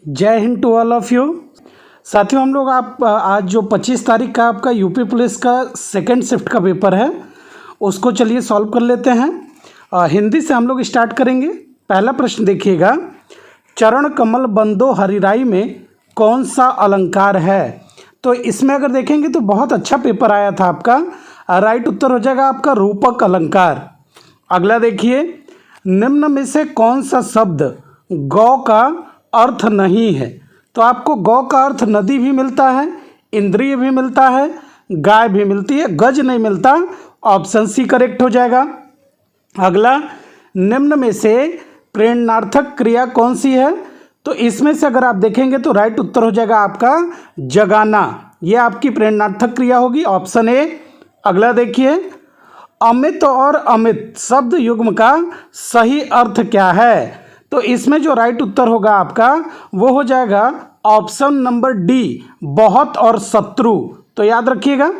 जय हिंद to all of you. साथियों, हम लोग आज जो 25 तारीख का आपका यूपी पुलिस का सेकंड शिफ्ट का पेपर है उसको चलिए सॉल्व कर लेते हैं। हिंदी से हम लोग स्टार्ट करेंगे। पहला प्रश्न देखिएगा, चरण कमल बंदो हरिराई में कौन सा अलंकार है। तो इसमें अगर देखेंगे तो बहुत अच्छा पेपर आया था आपका। राइट उत्तर हो जाएगा आपका रूपक अलंकार। अगला देखिए, निम्न में से कौन सा शब्द गौ का अर्थ नहीं है। तो आपको गौ का अर्थ नदी भी मिलता है, इंद्रिय भी मिलता है, गाय भी मिलती है, गज नहीं मिलता। ऑप्शन सी करेक्ट हो जाएगा। अगला, निम्न में से प्रेरणार्थक क्रिया कौन सी है। तो इसमें से अगर आप देखेंगे तो राइट उत्तर हो जाएगा आपका जगाना। ये आपकी प्रेरणार्थक क्रिया होगी, ऑप्शन ए। अगला देखिए, अमित और अमित शब्द युग्म का सही अर्थ क्या है। तो इसमें जो राइट उत्तर होगा आपका वो हो जाएगा ऑप्शन नंबर डी, बहुत और शत्रु। तो याद रखिएगा,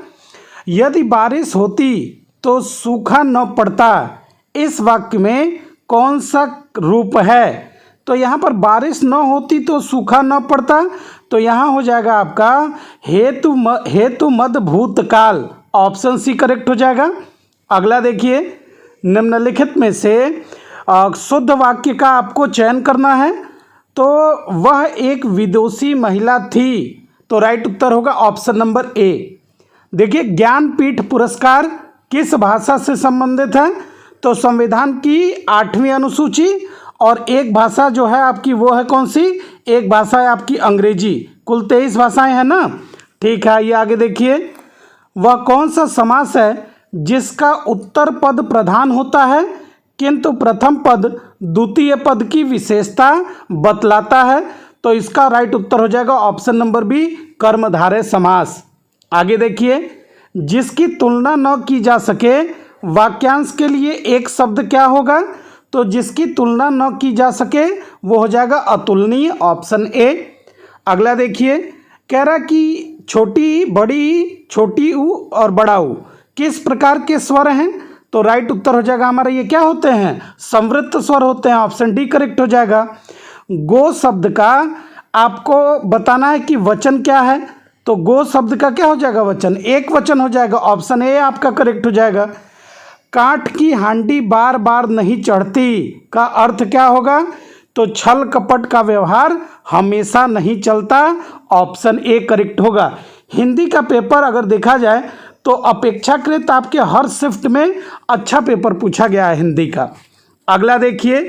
यदि बारिश होती तो सूखा न पड़ता, इस वाक्य में कौन सा रूप है। तो यहाँ पर बारिश न होती तो सूखा न पड़ता, तो यहाँ हो जाएगा आपका हेतु मद भूतकाल। ऑप्शन सी करेक्ट हो जाएगा। अगला देखिए, निम्नलिखित में से शुद्ध वाक्य का आपको चयन करना है। तो वह एक विदुषी महिला थी। तो राइट उत्तर होगा ऑप्शन नंबर ए। देखिए, ज्ञानपीठ पुरस्कार किस भाषा से संबंधित है। तो संविधान की 8वीं अनुसूची, और एक भाषा जो है आपकी वो है कौन सी, एक भाषा है आपकी अंग्रेजी। कुल 23 भाषाएं हैं ना। ठीक है, ये आगे देखिए, वह कौन सा समास है जिसका उत्तर पद प्रधान होता है किंतु प्रथम पद द्वितीय पद की विशेषता बतलाता है। तो इसका राइट उत्तर हो जाएगा ऑप्शन नंबर बी, कर्मधारय समास। आगे देखिए, जिसकी तुलना न की जा सके, वाक्यांश के लिए एक शब्द क्या होगा। तो जिसकी तुलना न की जा सके वो हो जाएगा अतुलनीय, ऑप्शन ए। अगला देखिए, कह रहा कि छोटी बड़ी, छोटी ऊ और बड़ा ऊ किस प्रकार के स्वर हैं। तो राइट उत्तर हो जाएगा हमारा ये क्या होते हैं, संवृत्त स्वर होते हैं। ऑप्शन डी करेक्ट हो जाएगा। गो शब्द का आपको बताना है कि वचन क्या है। तो गो शब्द का क्या हो जाएगा वचन, एक वचन हो जाएगा। ऑप्शन ए आपका करेक्ट हो जाएगा। काठ की हांडी बार बार नहीं चढ़ती का अर्थ क्या होगा। तो छल कपट का व्यवहार हमेशा नहीं चलता। ऑप्शन ए करेक्ट होगा। हिंदी का पेपर अगर देखा जाए तो अपेक्षाकृत आपके हर शिफ्ट में अच्छा पेपर पूछा गया है हिंदी का। अगला देखिए,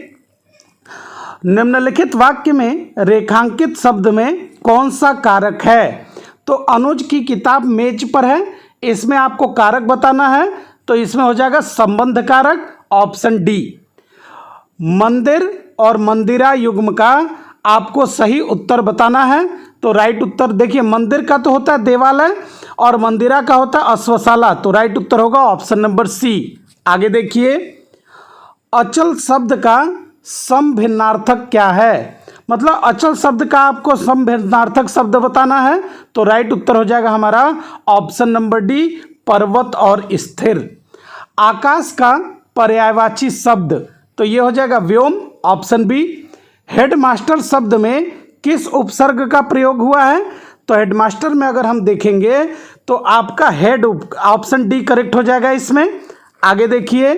निम्नलिखित वाक्य में रेखांकित शब्द में कौन सा कारक है। तो अनुज की किताब मेज पर है, इसमें आपको कारक बताना है। तो इसमें हो जाएगा संबंध कारक, ऑप्शन डी। मंदिर और मंदिरा युग्म का आपको सही उत्तर बताना है। तो राइट उत्तर देखिए, मंदिर का तो होता है देवालय और मंदिरा का होता है अश्वशाला। तो राइट उत्तर होगा ऑप्शन नंबर सी। आगे देखिए, अचल शब्द का समभिन्नार्थक क्या है। मतलब अचल शब्द का आपको समभिन्नार्थक शब्द बताना है। तो राइट उत्तर हो जाएगा हमारा ऑप्शन नंबर डी, पर्वत और स्थिर। आकाश का पर्यायवाची शब्द, तो ये हो जाएगा व्योम, ऑप्शन बी। हेडमास्टर शब्द में किस उपसर्ग का प्रयोग हुआ है। तो हेडमास्टर में अगर हम देखेंगे तो आपका हेड, ऑप्शन डी करेक्ट हो जाएगा इसमें। आगे देखिए,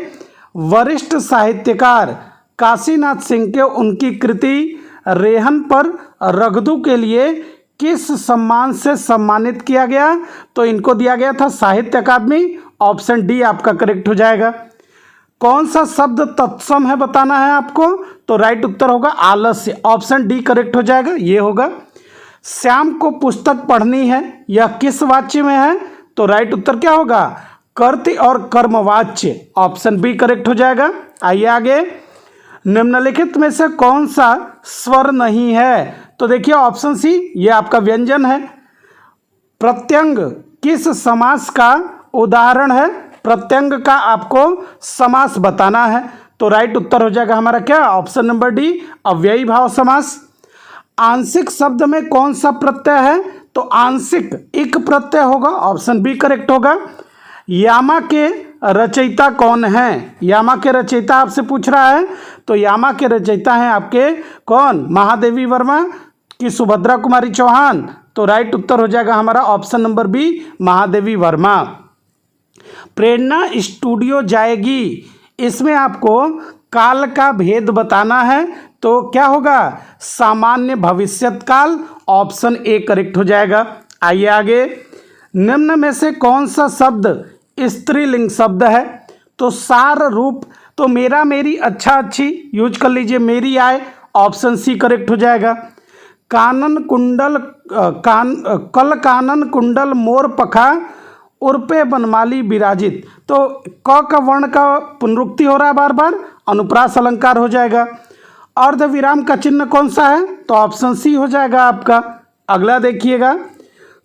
वरिष्ठ साहित्यकार काशीनाथ सिंह के उनकी कृति रेहन पर रगदू के लिए किस सम्मान से सम्मानित किया गया। तो इनको दिया गया था साहित्य अकादमी। ऑप्शन डी आपका करेक्ट हो जाएगा। कौन सा शब्द तत्सम है बताना है आपको। तो राइट उत्तर होगा आलस्य, ऑप्शन डी करेक्ट हो जाएगा, ये होगा। श्याम को पुस्तक पढ़नी है, यह किस वाच्य में है। तो राइट उत्तर क्या होगा, कर्तृ और कर्मवाच्य, ऑप्शन बी करेक्ट हो जाएगा। आइए आगे, निम्नलिखित में से कौन सा स्वर नहीं है। तो देखिए ऑप्शन सी, ये आपका व्यंजन है। प्रत्यंग किस समास का उदाहरण है। प्रत्यंग का आपको समास बताना है। तो राइट उत्तर हो जाएगा हमारा क्या, ऑप्शन नंबर डी, अव्ययी भाव समास। आंशिक शब्द में कौन सा प्रत्यय है। तो आंशिक इक प्रत्यय होगा, ऑप्शन बी करेक्ट होगा। यामा के रचयिता कौन है। यामा के रचयिता आपसे पूछ रहा है। तो यामा के रचयिता हैं आपके कौन, महादेवी वर्मा। कि सुभद्रा कुमारी चौहान? तो राइट उत्तर हो जाएगा हमारा option number B, Mahadevi Varma. Prerna studio जाएगी, इसमें आपको काल का भेद बताना है, तो क्या होगा? सामान्य भविष्यत काल, ऑप्शन ए करेक्ट हो जाएगा। आइए आगे, निम्न में से कौन सा शब्द स्त्रीलिंग शब्द है? तो सार रूप, तो मेरा मेरी अच्छा अच्छी यूज कर लीजिए, मेरी आए, ऑप्शन सी करेक्ट हो जाएगा। कानन कुंडल कल कानन कुंडल मोर पखा उर्पे बनमाली विराजित, तो क का वर्ण का पुनरुक्ति हो रहा है बार बार, अनुप्रास अलंकार हो जाएगा। अर्धविराम का चिन्ह कौन सा है? तो ऑप्शन सी हो जाएगा आपका। अगला देखिएगा,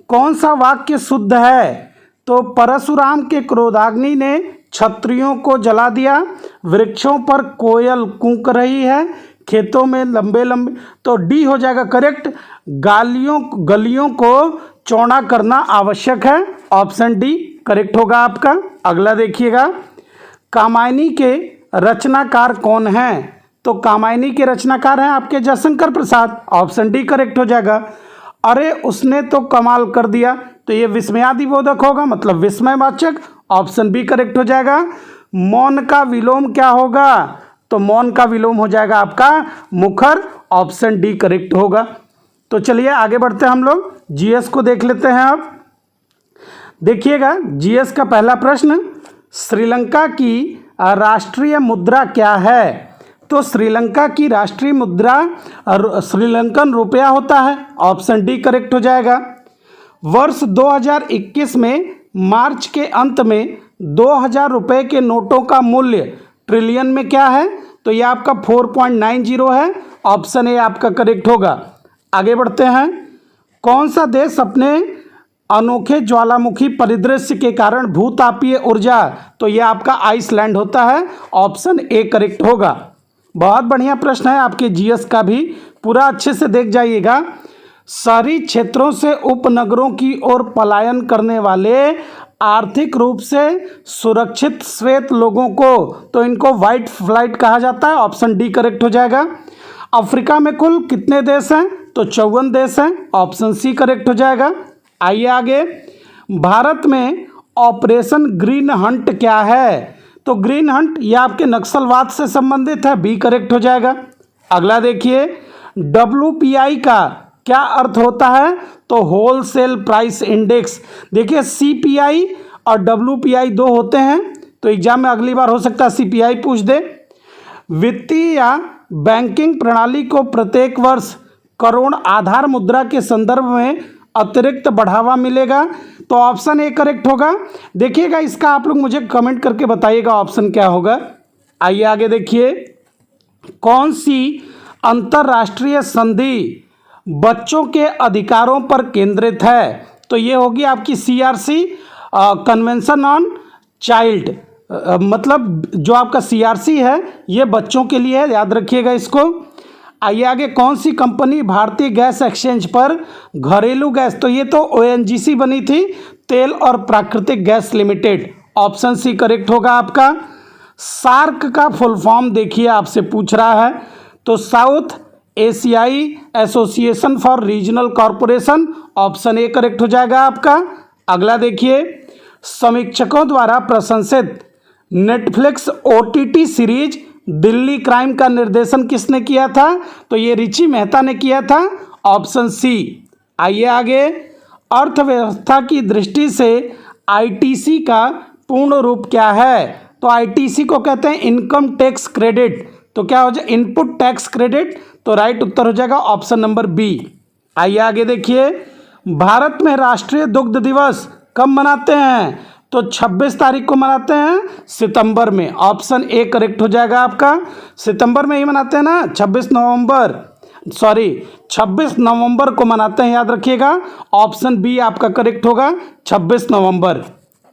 कौन सा वाक्य शुद्ध है? तो परशुराम के क्रोधाग्नि ने क्षत्रियों को जला दिया, वृक्षों पर कोयल कूक रही है, खेतों में लंबे लंबे, तो डी हो जाएगा करेक्ट। गलियों को चौड़ा करना आवश्यक है, ऑप्शन डी करेक्ट होगा आपका। अगला देखिएगा, कामायनी के रचनाकार कौन हैं? तो कामायनी के रचनाकार हैं आपके Jaishankar Prasad, option D correct हो जाएगा। अरे उसने तो कमाल कर दिया, तो ये विस्मयादिबोधक होगा, मतलब विस्मयवाचक, ऑप्शन बी करेक्ट हो जाएगा। मौन का विलोम क्या होगा? तो मौन का विलोम हो जाएगा आपका मुखर, ऑप्शन डी करेक्ट होगा। तो चलिए आगे बढ़ते हैं हम लोग, जीएस को देख लेते हैं। अब देखिएगा, जीएस का पहला प्रश्न, श्रीलंका की राष्ट्रीय मुद्रा क्या है? तो श्रीलंका की राष्ट्रीय मुद्रा श्रीलंकन रुपया होता है, ऑप्शन डी करेक्ट हो जाएगा। वर्ष 2021 में मार्च के अंत में 2000 रुपये के नोटों का मूल्य ट्रिलियन में क्या है? तो ये आपका 4.90 है, ऑप्शन ए आपका करेक्ट होगा। आगे बढ़ते हैं, कौन सा देश अपने अनोखे ज्वालामुखी परिदृश्य के कारण भूतापीय ऊर्जा? तो ये आपका आइसलैंड होता है, ऑप्शन ए करेक्ट होगा। बहुत बढ़िया प्रश्न है आपके जीएस का भी, पूरा अच्छे से देख जाइएगा। शहरी क्षेत्रों से उपनगरों की ओर पलायन करने वाले आर्थिक रूप से सुरक्षित श्वेत लोगों को, तो इनको वाइट फ्लाइट कहा जाता है, ऑप्शन डी करेक्ट हो जाएगा। अफ्रीका में कुल कितने देश हैं? तो 54 देश हैं, ऑप्शन सी करेक्ट हो जाएगा। आइए आगे, भारत में ऑपरेशन ग्रीन हंट क्या है? तो ग्रीन हंट ये आपके नक्सलवाद से संबंधित है, बी करेक्ट हो जाएगा। अगला देखिए, WPI का क्या अर्थ होता है? तो होलसेल प्राइस इंडेक्स। देखिए CPI और WPI दो होते हैं, तो एग्जाम में अगली बार हो सकता है CPI पूछ दे। वित्तीय या बैंकिंग प्रणाली को प्रत्येक वर्ष करोड़ आधार मुद्रा के संदर्भ में अतिरिक्त बढ़ावा मिलेगा, तो ऑप्शन ए करेक्ट होगा। देखिएगा इसका आप लोग मुझे कमेंट करके बताइएगा ऑप्शन क्या होगा। आइए आगे देखिए, कौन सी अंतर्राष्ट्रीय संधि बच्चों के अधिकारों पर केंद्रित है? तो ये होगी आपकी CRC, कन्वेंशन ऑन चाइल्ड, मतलब जो आपका CRC है ये बच्चों के लिए है, याद रखिएगा इसको। आइए आगे, कौन सी कंपनी भारतीय गैस एक्सचेंज पर घरेलू गैस, तो ये तो ONGC बनी थी, तेल और प्राकृतिक gas limited, option C correct होगा आपका। सार्क का फुल फॉर्म देखिए आपसे पूछ रहा है, तो साउथ एशियाई association for regional corporation, option A correct हो जाएगा आपका। अगला देखिए, समीक्षकों द्वारा प्रशंसित Netflix OTT series Delhi crime का निर्देशन किसने किया था? तो ये रिची मेहता ने किया था, ऑप्शन सी। आइए आगे, अर्थव्यवस्था की दृष्टि से ITC का पूर्ण रूप क्या है? तो ITC को कहते हैं इनकम टैक्स क्रेडिट, तो क्या हो जाए? इनपुट टैक्स क्रेडिट, तो राइट उत्तर हो जाएगा ऑप्शन नंबर बी। आइए आगे देखिए, भारत में राष्ट्रीय दुग्ध दिवस कब मनाते हैं? तो 26 तारीख को मनाते हैं, सितंबर में, ऑप्शन ए करेक्ट हो जाएगा आपका। सितंबर में ही मनाते हैं ना, 26 नवंबर को मनाते हैं, याद रखिएगा, ऑप्शन बी आपका करेक्ट होगा, 26 नवंबर।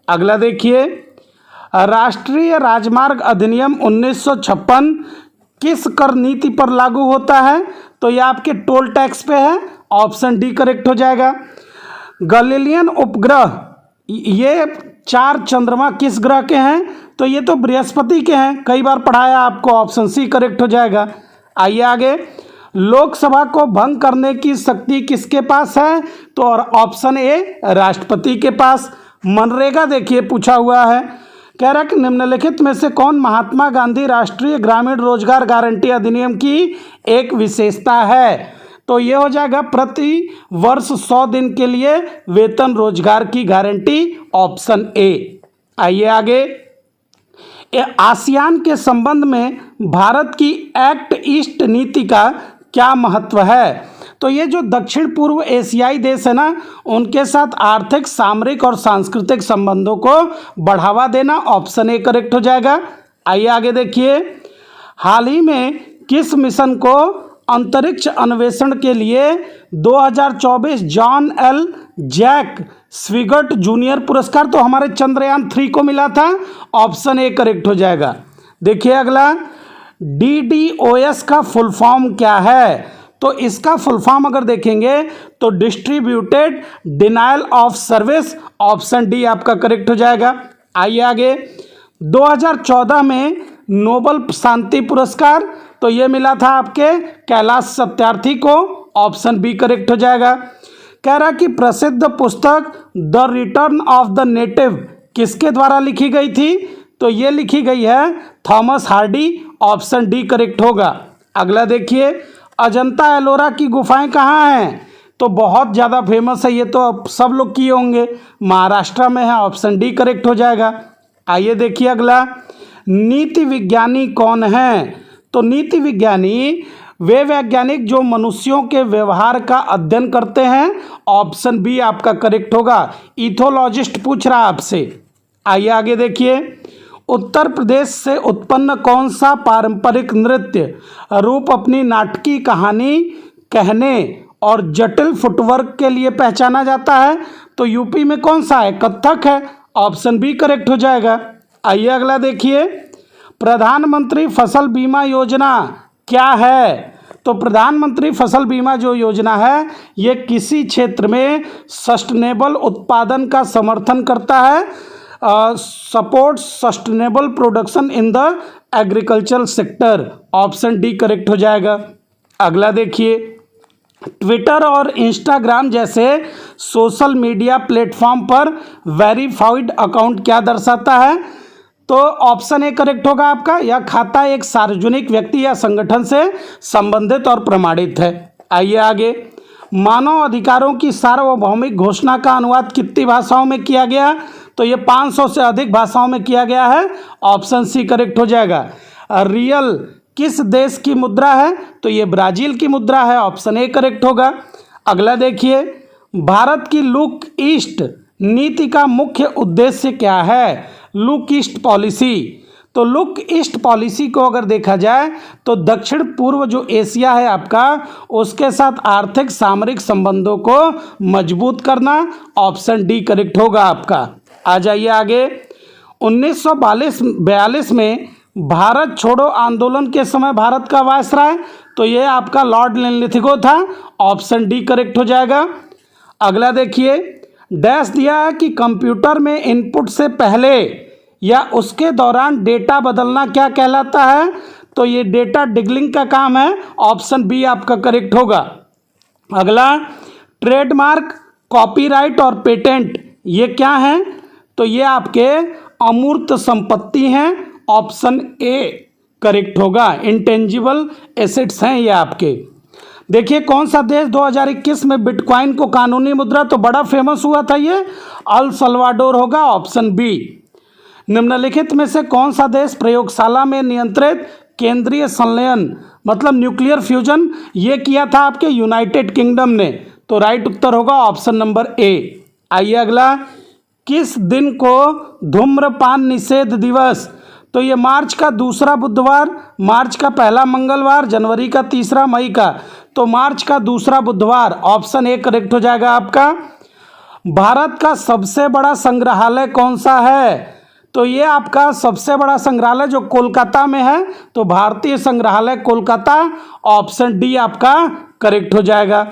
अगला देखिए, राष्ट्रीय राजमार्ग अधिनियम 1956 किस कर नीति पर लागू होता है? तो ये आपके टोल टैक्स पे है, ऑप्शन डी करेक्ट हो जाएगा। गैलीलियन उपग्रह, ये 4 चंद्रमा किस ग्रह के हैं? तो ये तो बृहस्पति के हैं, कई बार पढ़ाया आपको, ऑप्शन सी करेक्ट हो जाएगा। आइए आगे, लोकसभा को भंग करने की शक्ति किसके पास है? तो और ऑप्शन ए राष्ट्रपति के पास। मनरेगा देखिए पूछा हुआ है, कह रहा है कि निम्नलिखित में से कौन महात्मा गांधी राष्ट्रीय ग्रामीण रोजगार गारंटी अधिनियम की एक विशेषता है? तो ये हो जाएगा प्रति वर्ष 100 दिन के लिए वेतन रोजगार की गारंटी, ऑप्शन ए। आइए आगे, आसियान के संबंध में भारत की एक्ट ईस्ट नीति का क्या महत्व है? तो ये जो दक्षिण पूर्व एशियाई देश है ना, उनके साथ आर्थिक, सामरिक और सांस्कृतिक संबंधों को बढ़ावा देना, ऑप्शन ए करेक्ट हो जाएगा। आइए आगे देखिए, हाल ही में किस मिशन को अंतरिक्ष अन्वेषण के लिए 2024 जॉन एल जैक स्विगट जूनियर पुरस्कार तो हमारे चंद्रयान 3 को मिला था, ऑप्शन ए करेक्ट हो जाएगा। देखिए अगला, DDoS का फुल फॉर्म क्या है? तो इसका फुल फॉर्म अगर देखेंगे तो distributed denial of service, option D आपका करेक्ट हो जाएगा। आइए आगे, 2014 में नोबल शांति पुरस्कार तो ये मिला था आपके कैलाश सत्यार्थी को, ऑप्शन बी करेक्ट हो जाएगा। कह रहा कि प्रसिद्ध पुस्तक the return of the native किसके द्वारा लिखी गई थी? तो ये लिखी गई है Thomas Hardy, option D correct होगा। अगला देखिए, अजंता एलोरा की गुफाएं कहाँ हैं? तो बहुत ज़्यादा फेमस है, ये तो अब सब लोग किए होंगे, महाराष्ट्र में है, ऑप्शन डी करेक्ट हो जाएगा। आइए देखिए अगला, नीति विज्ञानी कौन है? तो नीति विज्ञानी वे वैज्ञानिक जो मनुष्यों के व्यवहार का अध्ययन करते हैं, ऑप्शन बी आपका करेक्ट होगा। इथोलॉजिस्ट पूछ रहा है आपसे। आइए आगे देखिए, उत्तर प्रदेश से उत्पन्न कौन सा पारंपरिक नृत्य रूप अपनी नाटकीय कहानी कहने और जटिल फुटवर्क के लिए पहचाना जाता है? तो यूपी में कौन सा है? कथक है, ऑप्शन बी करेक्ट हो जाएगा। आइए अगला देखिए, प्रधानमंत्री फसल बीमा योजना क्या है? तो प्रधानमंत्री फसल बीमा जो योजना है, ये किसी क्षेत्र में सस्टेनेबल उत्पादन का समर्थन करता है, support sustainable production in the agricultural sector, option D correct हो जाएगा। अगला देखिए, ट्विटर और इंस्टाग्राम जैसे सोशल मीडिया प्लेटफॉर्म पर वेरीफाइड अकाउंट क्या दर्शाता है? तो ऑप्शन ए करेक्ट होगा आपका, यह खाता एक सार्वजनिक व्यक्ति या संगठन से संबंधित और प्रमाणित है। आइए आगे, मानव अधिकारों की सार्वभौमिक घोषणा का अनुवाद कितनी भाषाओं में किया गया? तो ये 500 से अधिक भाषाओं में किया गया है, ऑप्शन सी करेक्ट हो जाएगा। रियल किस देश की मुद्रा है? तो ये ब्राजील की मुद्रा है, ऑप्शन ए करेक्ट होगा। अगला देखिए, भारत की लुक ईस्ट नीति का मुख्य उद्देश्य क्या है? लुक ईस्ट पॉलिसी, तो लुक ईस्ट पॉलिसी को अगर देखा जाए तो दक्षिण पूर्व जो एशिया है आपका, उसके साथ आर्थिक सामरिक संबंधों को मजबूत करना, ऑप्शन डी करेक्ट होगा आपका। आ जाइए आगे, 1942 में भारत छोड़ो आंदोलन के समय भारत का वायसराय, तो ये आपका लॉर्ड लिनलिथगो था, ऑप्शन डी करेक्ट हो जाएगा। अगला देखिए, डैश दिया है कि कंप्यूटर में इनपुट से पहले या उसके दौरान डेटा बदलना क्या कहलाता है? तो ये डेटा डिगलिंग का काम है, ऑप्शन बी आपका करेक्ट होगा। अगला, ट्रेडमार्क, कॉपीराइट और पेटेंट ये क्या हैं? तो ये आपके अमूर्त संपत्ति हैं, ऑप्शन ए करेक्ट होगा। इंटेंजिबल एसेट्स हैं ये आपके। देखिए कौन सा देश 2021 में बिटकॉइन को कानूनी मुद्रा, तो बड़ा फेमस हुआ था ये, अल सल्वाडोर होगा, ऑप्शन बी। निम्नलिखित में से कौन सा देश प्रयोगशाला में नियंत्रित केंद्रीय संलयन मतलब न्यूक्लियर फ्यूजन ये किया था आपके यूनाइटेड किंगडम ने? तो राइट उत्तर होगा ऑप्शन नंबर ए। आइए अगला, किस दिन को धूम्रपान निषेध दिवस? तो ये मार्च का दूसरा बुधवार, मार्च का पहला मंगलवार, जनवरी का तीसरा, मई का, तो मार्च का दूसरा बुधवार, ऑप्शन ए करेक्ट हो जाएगा आपका। भारत का सबसे बड़ा संग्रहालय कौन सा है? तो ये आपका सबसे बड़ा संग्रहालय जो कोलकाता में है, तो भारतीय संग्रहालय कोलकाता, ऑप्शन डी आपका करेक्ट हो जाएगा।